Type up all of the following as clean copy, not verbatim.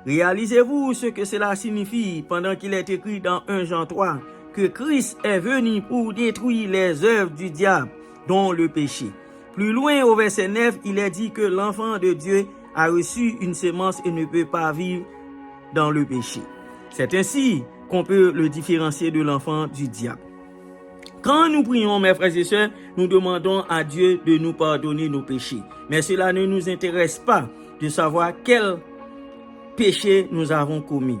Réalisez-vous ce que cela signifie pendant qu'il est écrit dans 1 Jean 3 que Christ est venu pour détruire les œuvres du diable, dont le péché. Plus loin au verset 9, il est dit que l'enfant de Dieu a reçu une sémence et ne peut pas vivre dans le péché. C'est ainsi qu'on peut le différencier de l'enfant du diable. Quand nous prions, mes frères et sœurs, nous demandons à Dieu de nous pardonner nos péchés. Mais cela ne nous intéresse pas de savoir quel péché nous avons commis.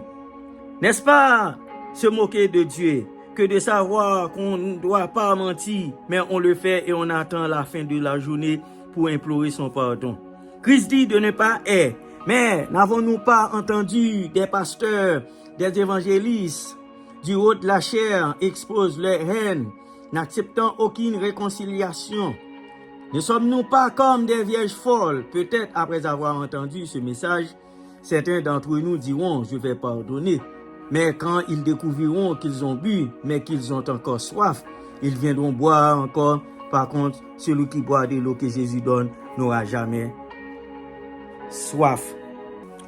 N'est-ce pas se moquer de Dieu que de savoir qu'on ne doit pas mentir, mais on le fait et on attend la fin de la journée pour implorer son pardon. Christ dit de ne pas errer. Mais n'avons-nous pas entendu des pasteurs, des évangélistes du haut de la chair exposent leur haine, n'acceptant aucune réconciliation? Ne sommes-nous pas comme des vierges folles? Peut-être après avoir entendu ce message, certains d'entre nous diront « je vais pardonner ». Mais quand ils découvriront qu'ils ont bu, mais qu'ils ont encore soif, ils viendront boire encore. Par contre, celui qui boit de l'eau que Jésus donne n'aura jamais soif.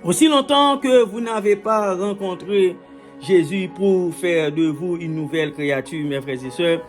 Aussi longtemps que vous n'avez pas rencontré Jésus pour faire de vous une nouvelle créature, mes frères et sœurs,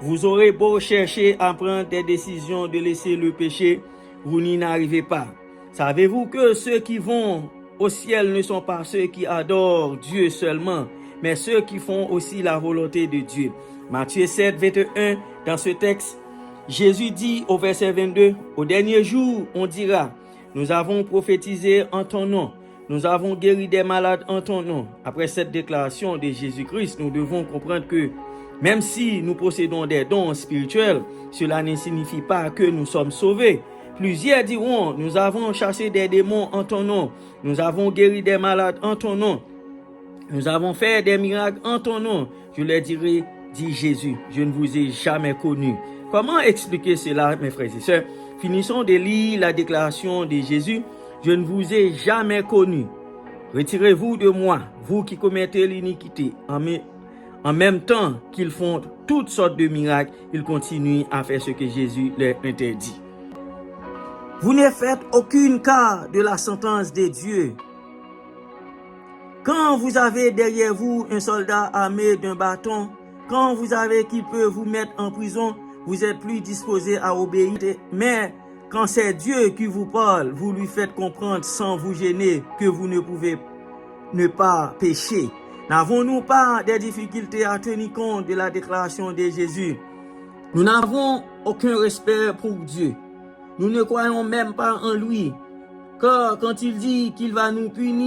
vous aurez beau chercher à prendre des décisions de laisser le péché, vous n'y arrivez pas. Savez-vous que ceux qui vont au ciel ne sont pas ceux qui adorent Dieu seulement, mais ceux qui font aussi la volonté de Dieu? Matthieu 7, 21, dans ce texte, Jésus dit au verset 22, « Au dernier jour, on dira, nous avons prophétisé en ton nom, nous avons guéri des malades en ton nom. » Après cette déclaration de Jésus-Christ, nous devons comprendre que même si nous possédons des dons spirituels, cela ne signifie pas que nous sommes sauvés. Plusieurs diront, nous avons chassé des démons en ton nom, nous avons guéri des malades en ton nom, nous avons fait des miracles en ton nom. Je leur dirai, dit Jésus, je ne vous ai jamais connu. Comment expliquer cela, mes frères et sœurs? Finissons de lire la déclaration de Jésus, je ne vous ai jamais connu. Retirez-vous de moi, vous qui commettez l'iniquité. En même temps qu'ils font toutes sortes de miracles, ils continuent à faire ce que Jésus leur interdit. Vous ne faites aucun cas de la sentence de Dieu. Quand vous avez derrière vous un soldat armé d'un bâton, quand vous avez qui peut vous mettre en prison, vous êtes plus disposé à obéir. Mais quand c'est Dieu qui vous parle, vous lui faites comprendre sans vous gêner que vous ne pouvez ne pas pécher. N'avons-nous pas des difficultés à tenir compte de la déclaration de Jésus? Nous n'avons aucun respect pour Dieu. Nous ne croyons même pas en lui. Car quand il dit qu'il va nous punir,